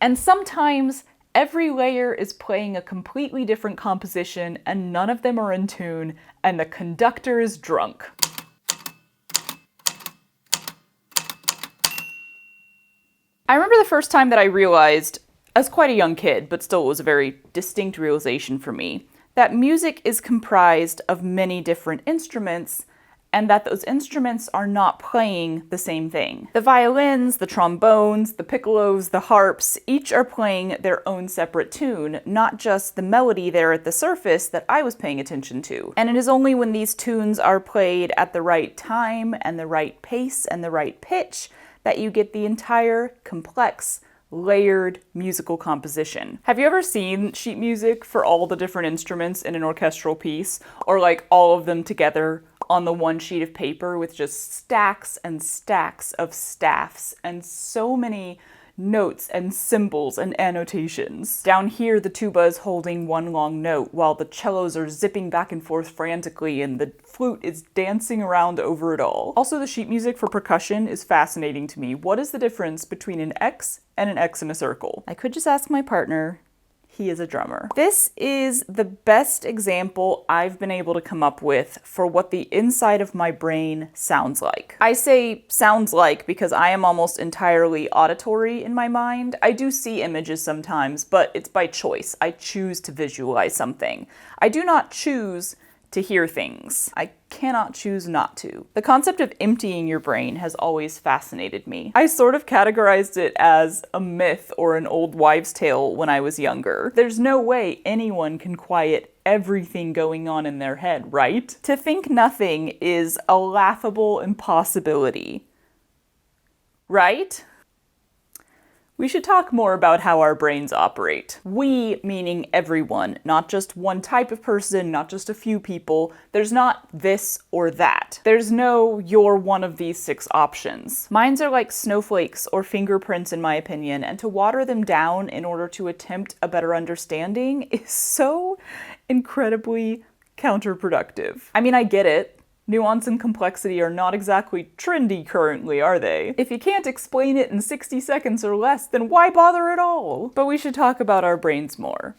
And sometimes every layer is playing a completely different composition and none of them are in tune, and the conductor is drunk. I remember the first time that I realized, as quite a young kid, but still it was a very distinct realization for me, that music is comprised of many different instruments and that those instruments are not playing the same thing. The violins, the trombones, the piccolos, the harps, each are playing their own separate tune, not just the melody there at the surface that I was paying attention to. And it is only when these tunes are played at the right time and the right pace and the right pitch that you get the entire complex, layered musical composition. Have you ever seen sheet music for all the different instruments in an orchestral piece, or like all of them together on the one sheet of paper with just stacks and stacks of staffs and so many notes and symbols and annotations? Down here, the tuba is holding one long note while the cellos are zipping back and forth frantically and the flute is dancing around over it all. Also, the sheet music for percussion is fascinating to me. What is the difference between an X and an X in a circle? I could just ask my partner. He is a drummer. This is the best example I've been able to come up with for what the inside of my brain sounds like. I say sounds like because I am almost entirely auditory in my mind. I do see images sometimes, but it's by choice. I choose to visualize something. I do not choose to hear things. I cannot choose not to. The concept of emptying your brain has always fascinated me. I sort of categorized it as a myth or an old wives' tale when I was younger. There's no way anyone can quiet everything going on in their head, right? To think nothing is a laughable impossibility, right? We should talk more about how our brains operate. We, meaning everyone, not just one type of person, not just a few people. There's not this or that. There's no you're one of these 6 options. Minds are like snowflakes or fingerprints in my opinion, and to water them down in order to attempt a better understanding is so incredibly counterproductive. I mean, I get it. Nuance and complexity are not exactly trendy currently, are they? If you can't explain it in 60 seconds or less, then why bother at all? But we should talk about our brains more.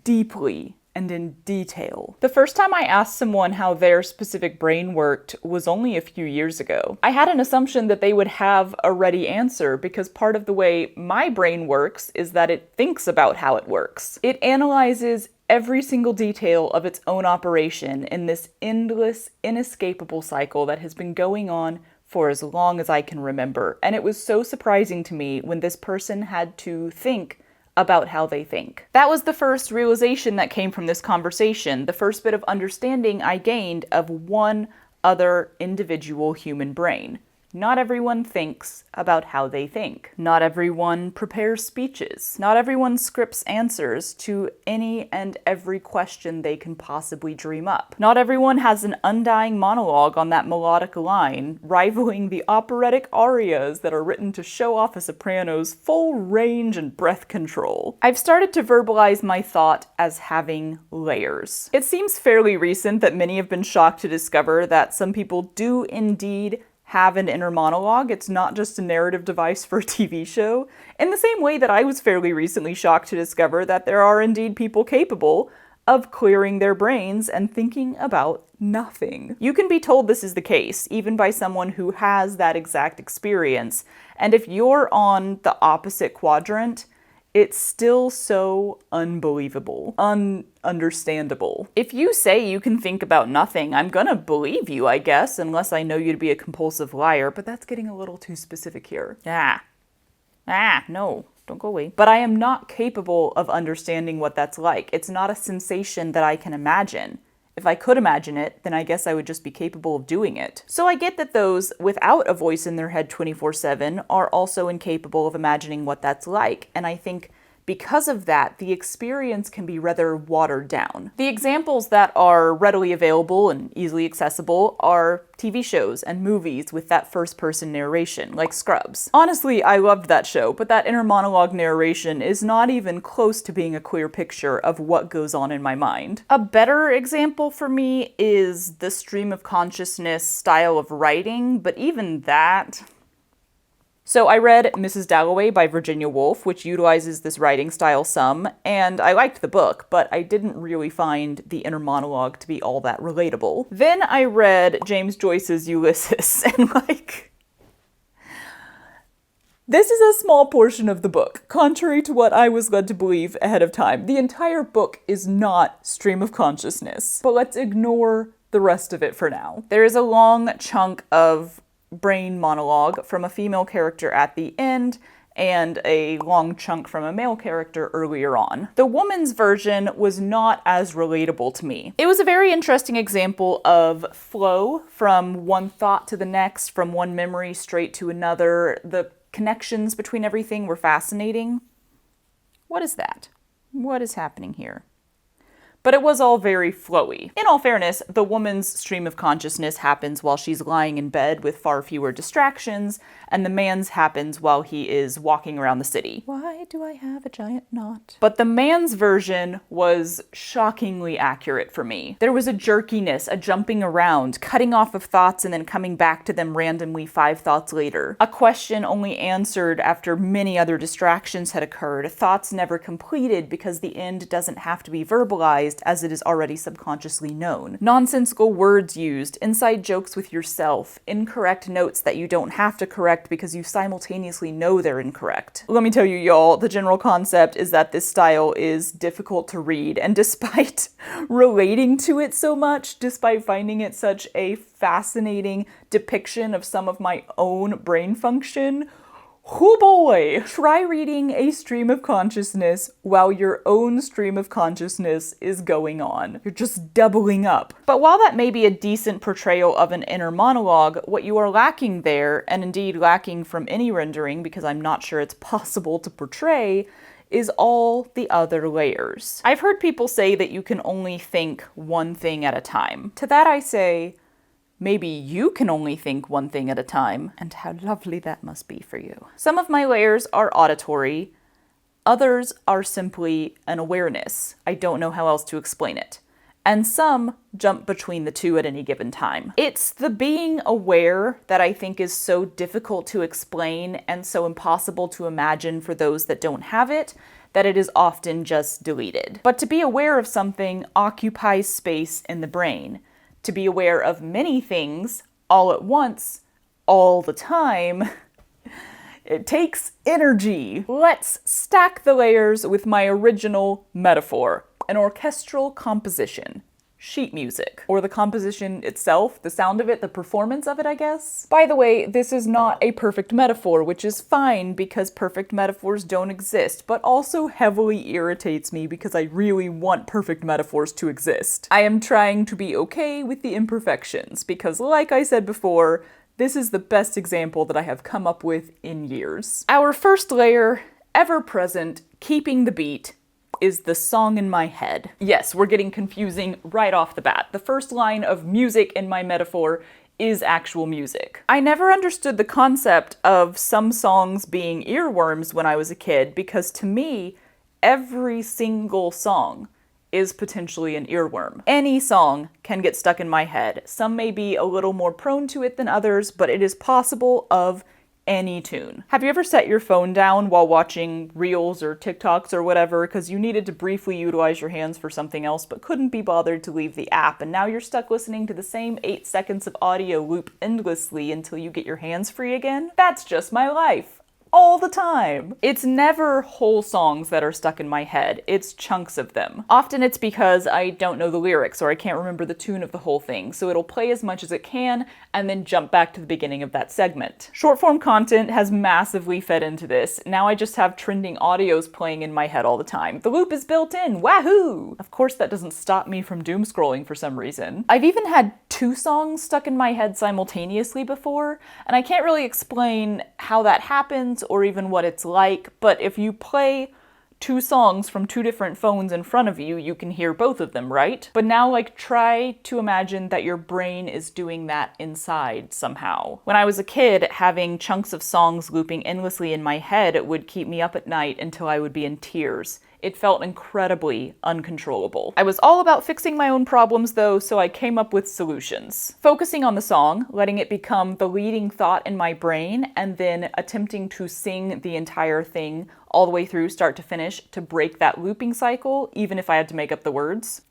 Deeply and in detail. The first time I asked someone how their specific brain worked was only a few years ago. I had an assumption that they would have a ready answer because part of the way my brain works is that it thinks about how it works. It analyzes every single detail of its own operation in this endless, inescapable cycle that has been going on for as long as I can remember. And it was so surprising to me when this person had to think about how they think. That was the first realization that came from this conversation, the first bit of understanding I gained of one other individual human brain. Not everyone thinks about how they think. Not everyone prepares speeches. Not everyone scripts answers to any and every question they can possibly dream up. Not everyone has an undying monologue on that melodic line, rivaling the operatic arias that are written to show off a soprano's full range and breath control. I've started to verbalize my thought as having layers. It seems fairly recent that many have been shocked to discover that some people do indeed have an inner monologue. It's not just a narrative device for a TV show. In the same way that I was fairly recently shocked to discover that there are indeed people capable of clearing their brains and thinking about nothing. You can be told this is the case, even by someone who has that exact experience. And if you're on the opposite quadrant, it's still so unbelievable, ununderstandable. If you say you can think about nothing, I'm gonna believe you, I guess, unless I know you to be a compulsive liar, but that's getting a little too specific here. No, don't go away. But I am not capable of understanding what that's like. It's not a sensation that I can imagine. If I could imagine it, then I guess I would just be capable of doing it. So I get that those without a voice in their head 24/7 are also incapable of imagining what that's like. And I think because of that, the experience can be rather watered down. The examples that are readily available and easily accessible are TV shows and movies with that first-person narration, like Scrubs. Honestly, I loved that show, but that inner monologue narration is not even close to being a clear picture of what goes on in my mind. A better example for me is the stream of consciousness style of writing, but even that, So I read Mrs. Dalloway by Virginia Woolf, which utilizes this writing style some, and I liked the book, but I didn't really find the inner monologue to be all that relatable. Then I read James Joyce's Ulysses, and this is a small portion of the book, contrary to what I was led to believe ahead of time. The entire book is not stream of consciousness, but let's ignore the rest of it for now. There is a long chunk of brain monologue from a female character at the end and a long chunk from a male character earlier on. The woman's version was not as relatable to me. It was a very interesting example of flow from one thought to the next, from one memory straight to another. The connections between everything were fascinating. What is that? What is happening here? But it was all very flowy. In all fairness, the woman's stream of consciousness happens while she's lying in bed with far fewer distractions, and the man's happens while he is walking around the city. Why do I have a giant knot? But the man's version was shockingly accurate for me. There was a jerkiness, a jumping around, cutting off of thoughts and then coming back to them randomly 5 thoughts later. A question only answered after many other distractions had occurred, thoughts never completed because the end doesn't have to be verbalized as it is already subconsciously known. Nonsensical words used, inside jokes with yourself, incorrect notes that you don't have to correct because you simultaneously know they're incorrect. Let me tell you, y'all, the general concept is that this style is difficult to read, and despite relating to it so much, despite finding it such a fascinating depiction of some of my own brain function, oh boy! Try reading a stream of consciousness while your own stream of consciousness is going on. You're just doubling up. But while that may be a decent portrayal of an inner monologue, what you are lacking there, and indeed lacking from any rendering because I'm not sure it's possible to portray, is all the other layers. I've heard people say that you can only think one thing at a time. To that I say, maybe you can only think one thing at a time, and how lovely that must be for you. Some of my layers are auditory, others are simply an awareness. I don't know how else to explain it. And some jump between the two at any given time. It's the being aware that I think is so difficult to explain and so impossible to imagine for those that don't have it, that it is often just deleted. But to be aware of something occupies space in the brain. To be aware of many things all at once, all the time, it takes energy. Let's stack the layers with my original metaphor, an orchestral composition. Sheet music, or the composition itself, the sound of it, the performance of it, I guess. By the way, this is not a perfect metaphor, which is fine because perfect metaphors don't exist, but also heavily irritates me because I really want perfect metaphors to exist. I am trying to be okay with the imperfections because, like I said before, this is the best example that I have come up with in years. Our first layer, ever present, keeping the beat, is the song in my head. Yes, we're getting confusing right off the bat. The first line of music in my metaphor is actual music. I never understood the concept of some songs being earworms when I was a kid because to me, every single song is potentially an earworm. Any song can get stuck in my head. Some may be a little more prone to it than others, but it is possible of any tune. Have you ever set your phone down while watching Reels or TikToks or whatever because you needed to briefly utilize your hands for something else but couldn't be bothered to leave the app, and now you're stuck listening to the same 8 seconds of audio loop endlessly until you get your hands free again? That's just my life. All the time. It's never whole songs that are stuck in my head, it's chunks of them. Often it's because I don't know the lyrics or I can't remember the tune of the whole thing, so it'll play as much as it can and then jump back to the beginning of that segment. Short form content has massively fed into this. Now I just have trending audios playing in my head all the time. The loop is built in, wahoo! Of course that doesn't stop me from doom scrolling for some reason. I've even had 2 songs stuck in my head simultaneously before, and I can't really explain how that happens or even what it's like, but if you play two songs from two different phones in front of you, you can hear both of them, right? But now, like, try to imagine that your brain is doing that inside somehow. When I was a kid, having chunks of songs looping endlessly in my head would keep me up at night until I would be in tears. It felt incredibly uncontrollable. I was all about fixing my own problems though, so I came up with solutions. Focusing on the song, letting it become the leading thought in my brain, and then attempting to sing the entire thing all the way through start to finish to break that looping cycle, even if I had to make up the words.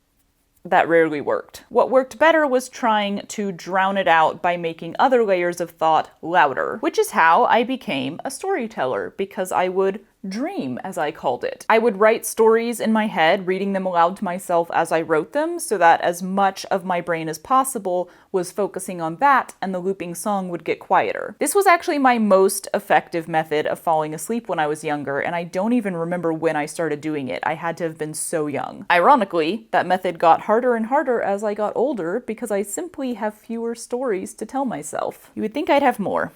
That rarely worked. What worked better was trying to drown it out by making other layers of thought louder, which is how I became a storyteller, because I would dream, as I called it. I would write stories in my head, reading them aloud to myself as I wrote them, so that as much of my brain as possible was focusing on that, and the looping song would get quieter. This was actually my most effective method of falling asleep when I was younger, and I don't even remember when I started doing it. I had to have been so young. Ironically, that method got harder and harder as I got older, because I simply have fewer stories to tell myself. You would think I'd have more,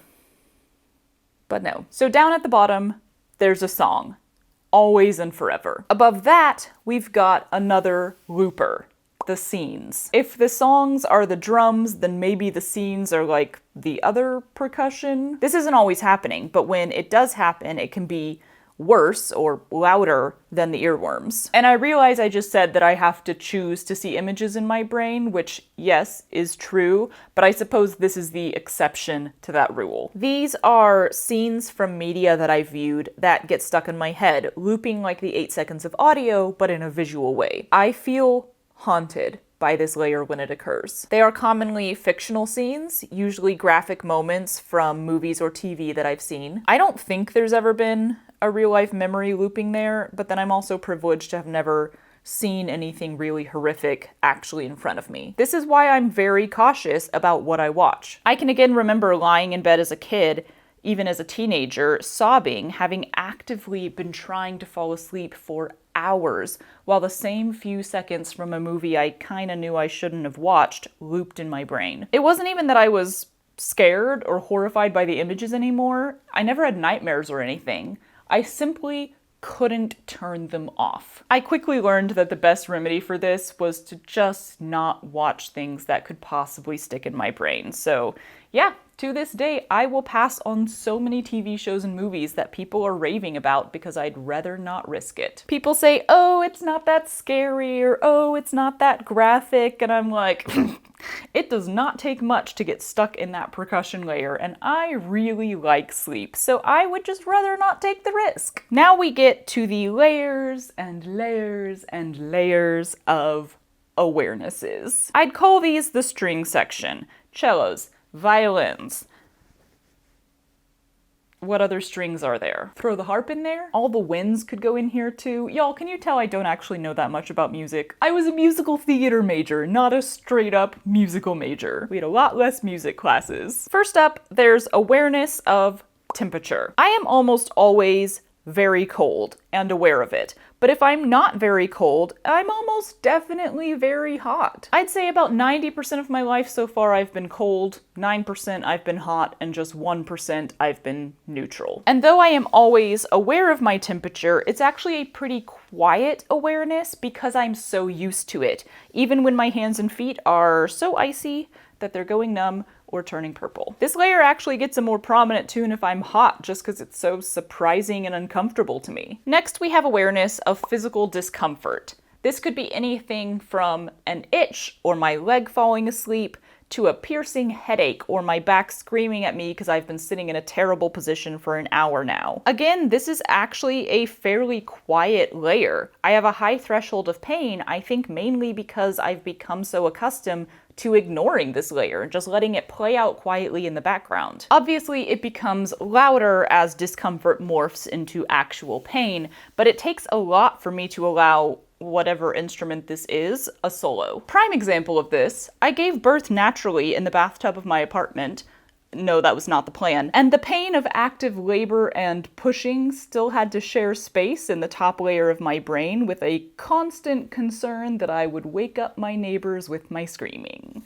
but no. So down at the bottom, there's a song, always and forever. Above that, we've got another looper, the scenes. If the songs are the drums, then maybe the scenes are like the other percussion. This isn't always happening, but when it does happen, it can be worse or louder than the earworms. And I realize I just said that I have to choose to see images in my brain, which, yes, is true, but I suppose this is the exception to that rule. These are scenes from media that I viewed that get stuck in my head, looping like the 8 seconds of audio, but in a visual way. I feel haunted by this layer when it occurs. They are commonly fictional scenes, usually graphic moments from movies or TV that I've seen. I don't think there's ever been a real-life memory looping there, but then I'm also privileged to have never seen anything really horrific actually in front of me. This is why I'm very cautious about what I watch. I can again remember lying in bed as a kid, even as a teenager, sobbing, having actively been trying to fall asleep for hours, while the same few seconds from a movie I kinda knew I shouldn't have watched looped in my brain. It wasn't even that I was scared or horrified by the images anymore. I never had nightmares or anything. I simply couldn't turn them off. I quickly learned that the best remedy for this was to just not watch things that could possibly stick in my brain. So yeah, to this day, I will pass on so many TV shows and movies that people are raving about because I'd rather not risk it. People say, oh, it's not that scary, or oh, it's not that graphic, and I'm like, it does not take much to get stuck in that percussion layer, and I really like sleep, so I would just rather not take the risk. Now we get to the layers and layers and layers of awarenesses. I'd call these the string section. Cellos, violins. What other strings are there? Throw the harp in there? All the winds could go in here too. Y'all, can you tell I don't actually know that much about music? I was a musical theater major, not a straight up musical major. We had a lot less music classes. First up, there's awareness of temperature. I am almost always very cold and aware of it. But if I'm not very cold, I'm almost definitely very hot. I'd say about 90% of my life so far I've been cold, 9% I've been hot, and just 1% I've been neutral. And though I am always aware of my temperature, it's actually a pretty quiet awareness because I'm so used to it, even when my hands and feet are so icy that they're going numb or turning purple. This layer actually gets a more prominent tune if I'm hot, just because it's so surprising and uncomfortable to me. Next, we have awareness of physical discomfort. This could be anything from an itch or my leg falling asleep to a piercing headache or my back screaming at me because I've been sitting in a terrible position for an hour now. Again, this is actually a fairly quiet layer. I have a high threshold of pain, I think mainly because I've become so accustomed to ignoring this layer and just letting it play out quietly in the background. Obviously, it becomes louder as discomfort morphs into actual pain, but it takes a lot for me to allow whatever instrument this is a solo. Prime example of this, I gave birth naturally in the bathtub of my apartment. No, that was not the plan. And the pain of active labor and pushing still had to share space in the top layer of my brain with a constant concern that I would wake up my neighbors with my screaming.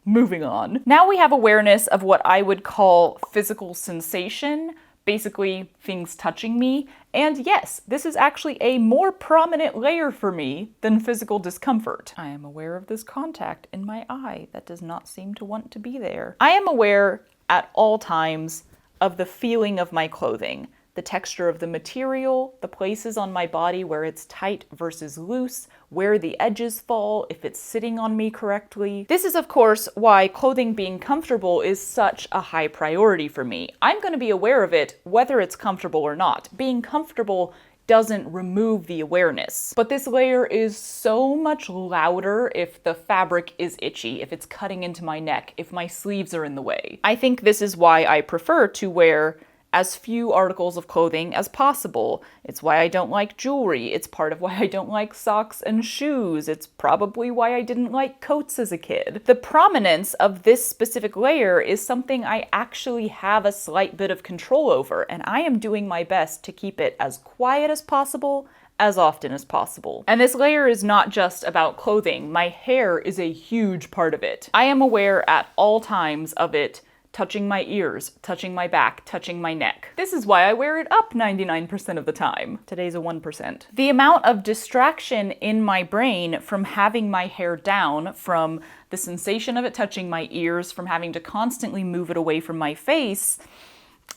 Moving on. Now we have awareness of what I would call physical sensation, Basically, things touching me. And yes, this is actually a more prominent layer for me than physical discomfort. I am aware of this contact in my eye that does not seem to want to be there. I am aware at all times of the feeling of my clothing, the texture of the material, the places on my body where it's tight versus loose, where the edges fall, if it's sitting on me correctly. This is, of course, why clothing being comfortable is such a high priority for me. I'm going to be aware of it whether it's comfortable or not. Being comfortable doesn't remove the awareness. But this layer is so much louder if the fabric is itchy, if it's cutting into my neck, if my sleeves are in the way. I think this is why I prefer to wear as few articles of clothing as possible. It's why I don't like jewelry. It's part of why I don't like socks and shoes. It's probably why I didn't like coats as a kid. The prominence of this specific layer is something I actually have a slight bit of control over, and I am doing my best to keep it as quiet as possible, as often as possible. And this layer is not just about clothing. My hair is a huge part of it. I am aware at all times of it touching my ears, touching my back, touching my neck. This is why I wear it up 99% of the time. Today's a 1%. The amount of distraction in my brain from having my hair down, from the sensation of it touching my ears, from having to constantly move it away from my face,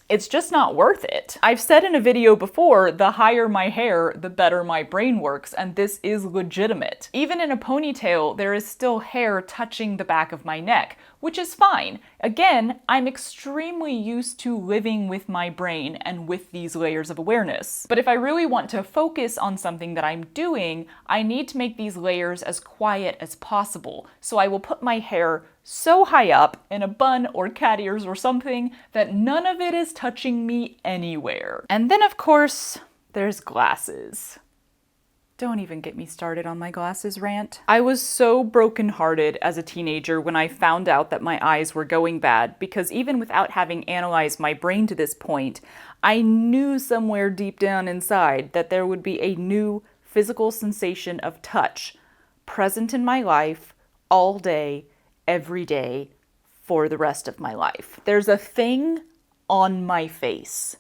it's just not worth it. I've said in a video before, the higher my hair, the better my brain works, and this is legitimate. Even in a ponytail, there is still hair touching the back of my neck, which is fine. Again, I'm extremely used to living with my brain and with these layers of awareness. But if I really want to focus on something that I'm doing, I need to make these layers as quiet as possible. So I will put my hair so high up in a bun or cat ears or something that none of it is touching me anywhere. And then, of course, there's glasses. Don't even get me started on my glasses rant. I was so brokenhearted as a teenager when I found out that my eyes were going bad, because even without having analyzed my brain to this point, I knew somewhere deep down inside that there would be a new physical sensation of touch present in my life all day, every day, for the rest of my life. There's a thing on my face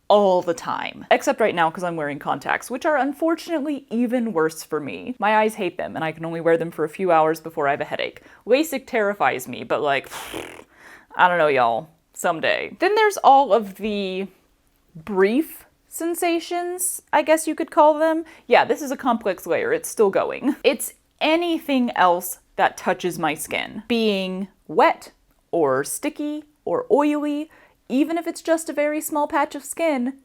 all the time. Except right now because I'm wearing contacts, which are unfortunately even worse for me. My eyes hate them, and I can only wear them for a few hours before I have a headache. LASIK terrifies me, but like, I don't know, y'all. Someday. Then there's all of the brief sensations, I guess you could call them. Yeah, this is a complex layer. It's still going. It's anything else that touches my skin. Being wet or sticky or oily, even if it's just a very small patch of skin,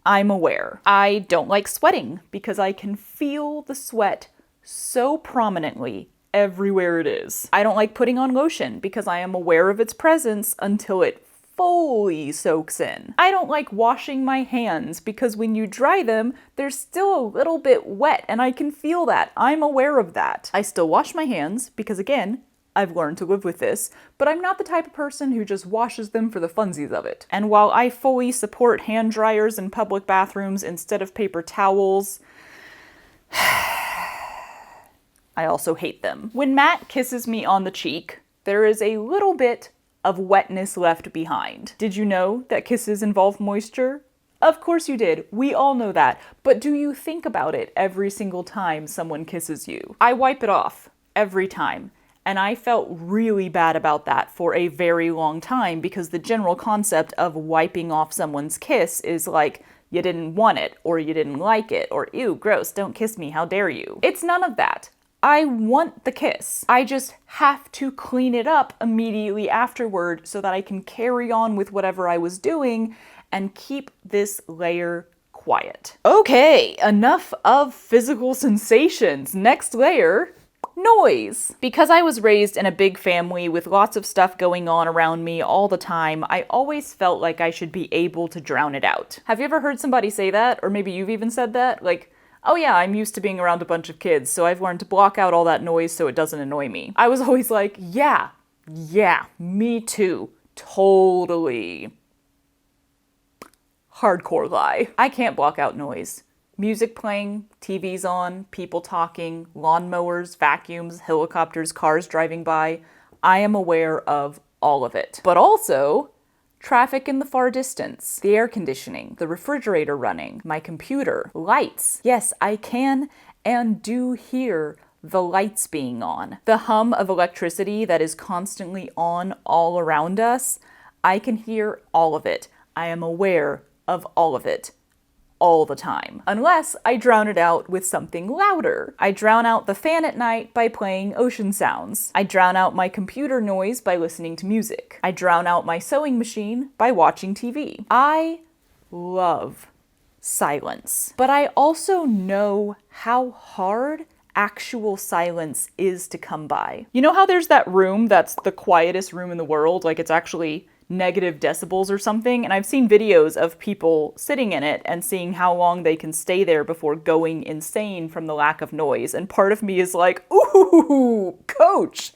I'm aware. I don't like sweating because I can feel the sweat so prominently everywhere it is. I don't like putting on lotion because I am aware of its presence until it fully soaks in. I don't like washing my hands because when you dry them, they're still a little bit wet and I can feel that. I'm aware of that. I still wash my hands because, again, I've learned to live with this, but I'm not the type of person who just washes them for the funsies of it. And while I fully support hand dryers in public bathrooms instead of paper towels, I also hate them. When Matt kisses me on the cheek, there is a little bit of wetness left behind. Did you know that kisses involve moisture? Of course you did. We all know that. But do you think about it every single time someone kisses you? I wipe it off every time. And I felt really bad about that for a very long time because the general concept of wiping off someone's kiss is like, you didn't want it, or you didn't like it, or ew, gross, don't kiss me, how dare you. It's none of that. I want the kiss. I just have to clean it up immediately afterward so that I can carry on with whatever I was doing and keep this layer quiet. Okay, enough of physical sensations. Next layer, noise. Because I was raised in a big family with lots of stuff going on around me all the time, I always felt like I should be able to drown it out. Have you ever heard somebody say that? Or maybe you've even said that? Like, oh yeah, I'm used to being around a bunch of kids, so I've learned to block out all that noise so it doesn't annoy me. I was always like, yeah, me too. Totally. Hardcore lie. I can't block out noise. Music playing, TV's on, people talking, lawnmowers, vacuums, helicopters, cars driving by. I am aware of all of it. But also, traffic in the far distance, the air conditioning, the refrigerator running, my computer, lights. Yes, I can and do hear the lights being on. The hum of electricity that is constantly on all around us, I can hear all of it. I am aware of all of it. All the time. Unless I drown it out with something louder. I drown out the fan at night by playing ocean sounds. I drown out my computer noise by listening to music. I drown out my sewing machine by watching TV. I love silence. But I also know how hard actual silence is to come by. You know how there's that room that's the quietest room in the world? Like it's actually negative decibels or something, and I've seen videos of people sitting in it and seeing how long they can stay there before going insane from the lack of noise, and part of me is like, ooh, coach,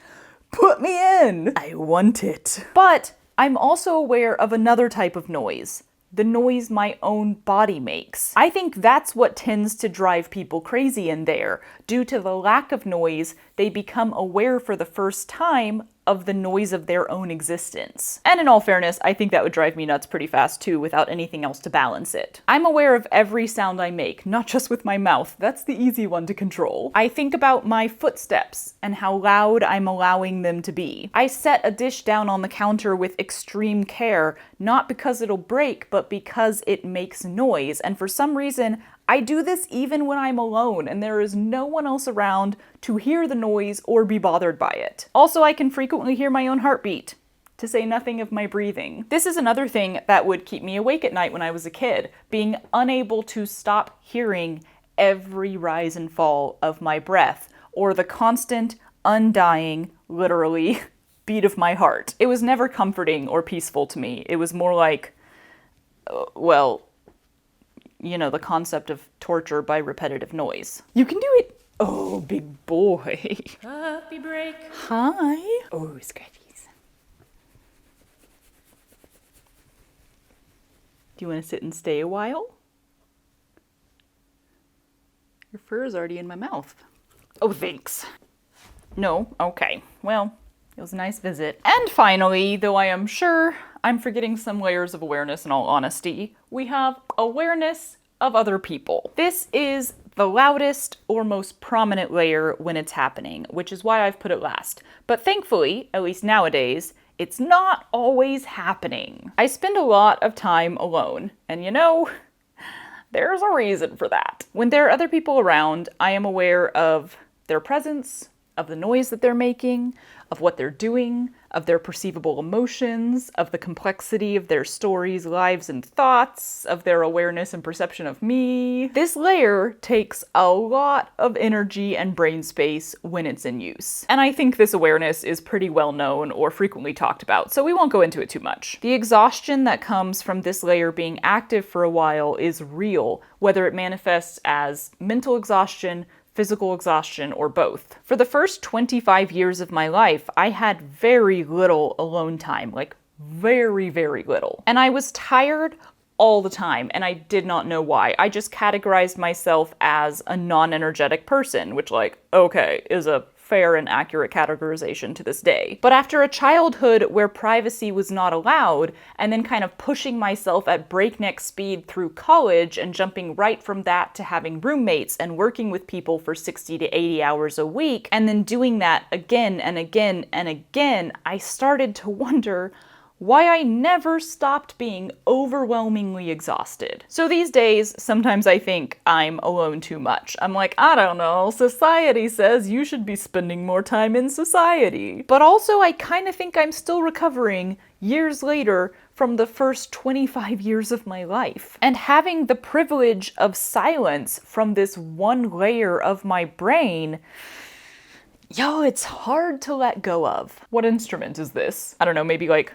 put me in. I want it. But I'm also aware of another type of noise, the noise my own body makes. I think that's what tends to drive people crazy in there. Due to the lack of noise, they become aware for the first time of the noise of their own existence. And in all fairness, I think that would drive me nuts pretty fast too without anything else to balance it. I'm aware of every sound I make, not just with my mouth. That's the easy one to control. I think about my footsteps and how loud I'm allowing them to be. I set a dish down on the counter with extreme care, not because it'll break, but because it makes noise. And for some reason, I do this even when I'm alone and there is no one else around to hear the noise or be bothered by it. Also, I can frequently hear my own heartbeat, to say nothing of my breathing. This is another thing that would keep me awake at night when I was a kid, being unable to stop hearing every rise and fall of my breath, or the constant, undying, literally, beat of my heart. It was never comforting or peaceful to me. It was more like, well, you know, the concept of torture by repetitive noise. You can do it. Oh, big boy. Puppy break. Hi. Oh, scratchies. Do you want to sit and stay a while? Your fur is already in my mouth. Oh, thanks. No? Okay. Well, it was a nice visit. And finally, though I am sure I'm forgetting some layers of awareness in all honesty, we have awareness of other people. This is the loudest or most prominent layer when it's happening, which is why I've put it last. But thankfully, at least nowadays, it's not always happening. I spend a lot of time alone, and you know, there's a reason for that. When there are other people around, I am aware of their presence, of the noise that they're making, of what they're doing, of their perceivable emotions, of the complexity of their stories, lives, and thoughts, of their awareness and perception of me. This layer takes a lot of energy and brain space when it's in use. And I think this awareness is pretty well known or frequently talked about, so we won't go into it too much. The exhaustion that comes from this layer being active for a while is real, whether it manifests as mental exhaustion, physical exhaustion, or both. For the first 25 years of my life, I had very little alone time, like very, very little. And I was tired all the time, and I did not know why. I just categorized myself as a non-energetic person, which, like, okay, is a fair and accurate categorization to this day. But after a childhood where privacy was not allowed, and then kind of pushing myself at breakneck speed through college and jumping right from that to having roommates and working with people for 60 to 80 hours a week, and then doing that again and again and again, I started to wonder why I never stopped being overwhelmingly exhausted. So these days, sometimes I think I'm alone too much. I'm like, I don't know, society says you should be spending more time in society. But also I kind of think I'm still recovering years later from the first 25 years of my life. And having the privilege of silence from this one layer of my brain, yo, it's hard to let go of. What instrument is this? I don't know, maybe like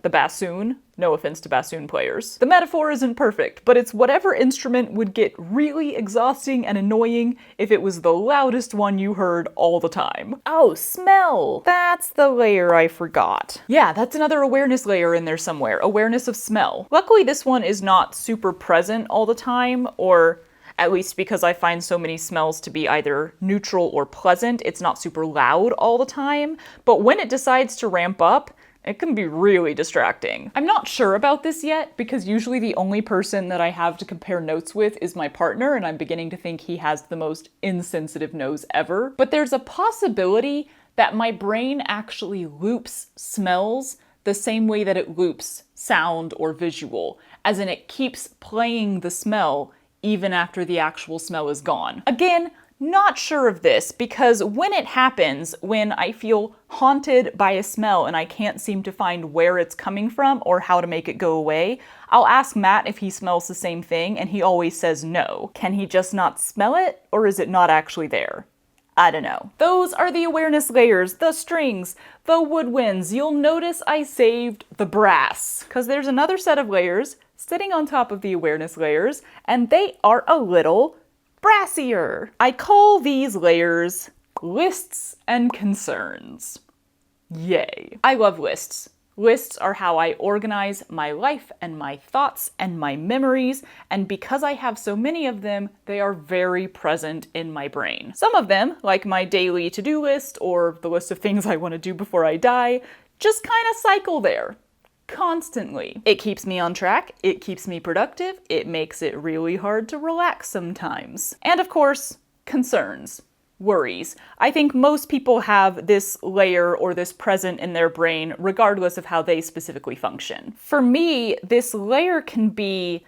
the bassoon? No offense to bassoon players. The metaphor isn't perfect, but it's whatever instrument would get really exhausting and annoying if it was the loudest one you heard all the time. Oh, smell! That's the layer I forgot. Yeah, that's another awareness layer in there somewhere. Awareness of smell. Luckily, this one is not super present all the time, or at least because I find so many smells to be either neutral or pleasant, it's not super loud all the time. But when it decides to ramp up, It can be really distracting. I'm not sure about this yet because usually the only person that I have to compare notes with is my partner, and I'm beginning to think he has the most insensitive nose ever. But there's a possibility that my brain actually loops smells the same way that it loops sound or visual, as in it keeps playing the smell even after the actual smell is gone. Again, not sure of this because when it happens, when I feel haunted by a smell and I can't seem to find where it's coming from or how to make it go away, I'll ask Matt if he smells the same thing and he always says no. Can he just not smell it, or is it not actually there? I don't know. Those are the awareness layers, the strings, the woodwinds. You'll notice I saved the brass because there's another set of layers sitting on top of the awareness layers, and they are a little brassier. I call these layers lists and concerns. Yay. I love lists. Lists are how I organize my life and my thoughts and my memories, and because I have so many of them, they are very present in my brain. Some of them, like my daily to-do list or the list of things I want to do before I die, just kind of cycle there. Constantly. It keeps me on track, it keeps me productive, it makes it really hard to relax sometimes. And of course, concerns, worries. I think most people have this layer or this present in their brain regardless of how they specifically function. For me, this layer can be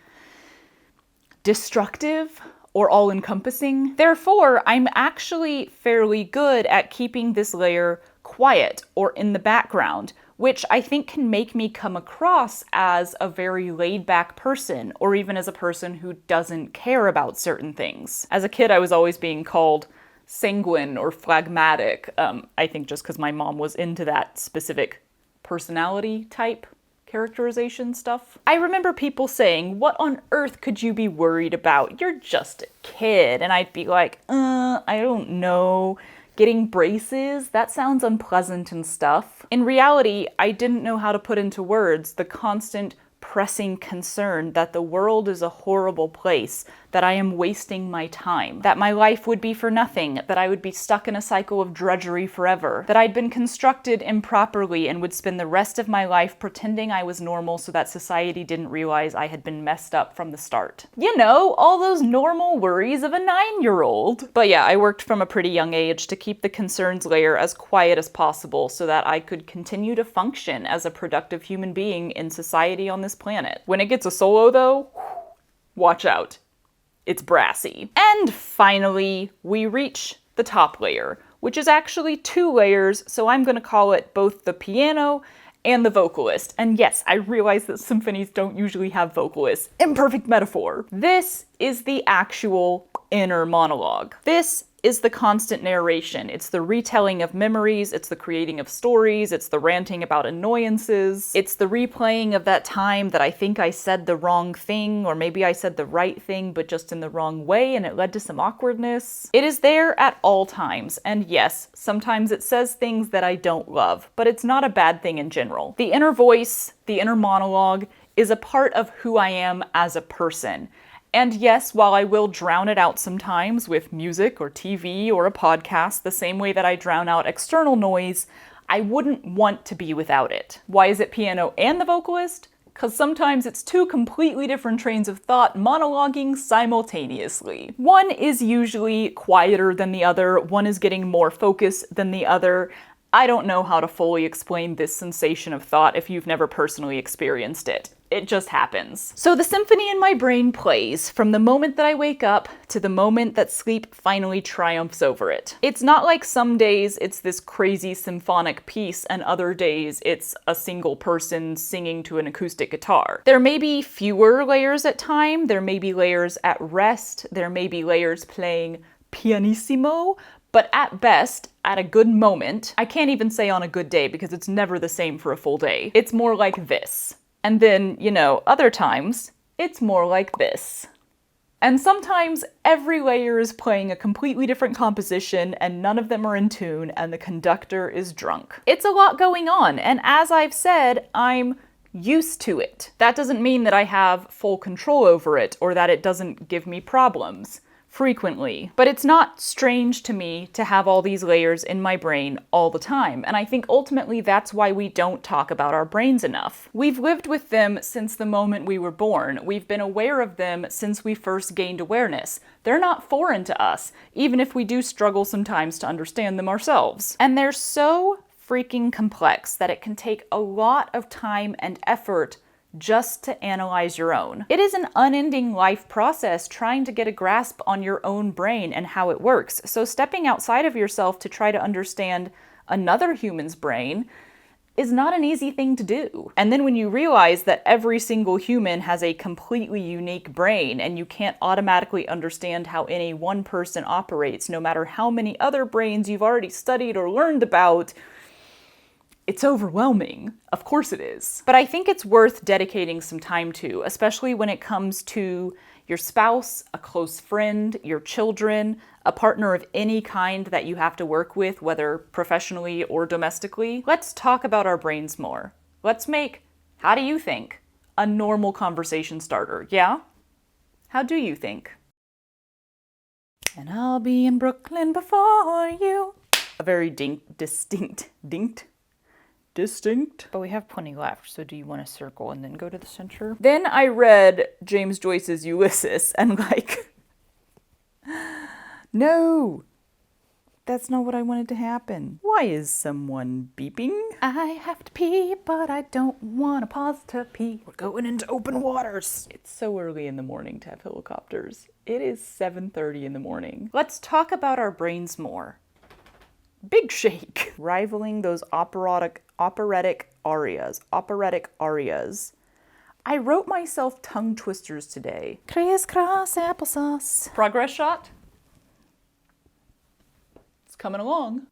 destructive or all-encompassing. Therefore, I'm actually fairly good at keeping this layer quiet or in the background, which I think can make me come across as a very laid-back person, or even as a person who doesn't care about certain things. As a kid, I was always being called sanguine or phlegmatic, I think just because my mom was into that specific personality type characterization stuff. I remember people saying, "What on earth could you be worried about? You're just a kid." And I'd be like, I don't know. Getting braces? That sounds unpleasant and stuff. In reality, I didn't know how to put into words the constant pressing concern that the world is a horrible place, that I am wasting my time, that my life would be for nothing, that I would be stuck in a cycle of drudgery forever, that I'd been constructed improperly and would spend the rest of my life pretending I was normal so that society didn't realize I had been messed up from the start. You know, all those normal worries of a 9-year-old. But yeah, I worked from a pretty young age to keep the concerns layer as quiet as possible so that I could continue to function as a productive human being in society on this planet. When it gets a solo though, watch out. It's brassy. And finally, we reach the top layer, which is actually 2 layers, so I'm gonna call it both the piano and the vocalist. And yes, I realize that symphonies don't usually have vocalists. Imperfect metaphor. This is the actual inner monologue. This is the constant narration. It's the retelling of memories, it's the creating of stories, it's the ranting about annoyances, it's the replaying of that time that I think I said the wrong thing, or maybe I said the right thing but just in the wrong way and it led to some awkwardness. It is there at all times, and yes, sometimes it says things that I don't love, but it's not a bad thing in general. The inner voice, the inner monologue, is a part of who I am as a person. And yes, while I will drown it out sometimes with music or TV or a podcast, the same way that I drown out external noise, I wouldn't want to be without it. Why is it piano and the vocalist? Because sometimes it's 2 completely different trains of thought monologuing simultaneously. One is usually quieter than the other, one is getting more focus than the other. I don't know how to fully explain this sensation of thought if you've never personally experienced it. It just happens. So the symphony in my brain plays from the moment that I wake up to the moment that sleep finally triumphs over it. It's not like some days it's this crazy symphonic piece and other days it's a single person singing to an acoustic guitar. There may be fewer layers at time, there may be layers at rest, there may be layers playing pianissimo, but at best, at a good moment, I can't even say on a good day because it's never the same for a full day. It's more like this. And then, you know, other times, it's more like this. And sometimes every layer is playing a completely different composition and none of them are in tune and the conductor is drunk. It's a lot going on, and as I've said, I'm used to it. That doesn't mean that I have full control over it or that it doesn't give me problems. frequently. But it's not strange to me to have all these layers in my brain all the time. And I think ultimately that's why we don't talk about our brains enough. We've lived with them since the moment we were born. We've been aware of them since we first gained awareness. They're not foreign to us, even if we do struggle sometimes to understand them ourselves. And they're so freaking complex that it can take a lot of time and effort just to analyze your own. It is an unending life process trying to get a grasp on your own brain and how it works. So stepping outside of yourself to try to understand another human's brain is not an easy thing to do. And then when you realize that every single human has a completely unique brain and you can't automatically understand how any one person operates, no matter how many other brains you've already studied or learned about, it's overwhelming. Of course it is. But I think it's worth dedicating some time to, especially when it comes to your spouse, a close friend, your children, a partner of any kind that you have to work with, whether professionally or domestically. Let's talk about our brains more. Let's make "how do you think?" a normal conversation starter, yeah? How do you think? And I'll be in Brooklyn before you. A very distinct. But we have plenty left, so do you want to circle and then go to the center? Then I read James Joyce's Ulysses and no, that's not what I wanted to happen. Why is someone beeping? I have to pee, but I don't want to pause to pee. We're going into open waters. It's so early in the morning to have helicopters. It is 7:30 in the morning. Let's talk about our brains more. Big shake. Rivaling those operatic arias. I wrote myself tongue twisters today. Crisscross applesauce. Progress shot? It's coming along.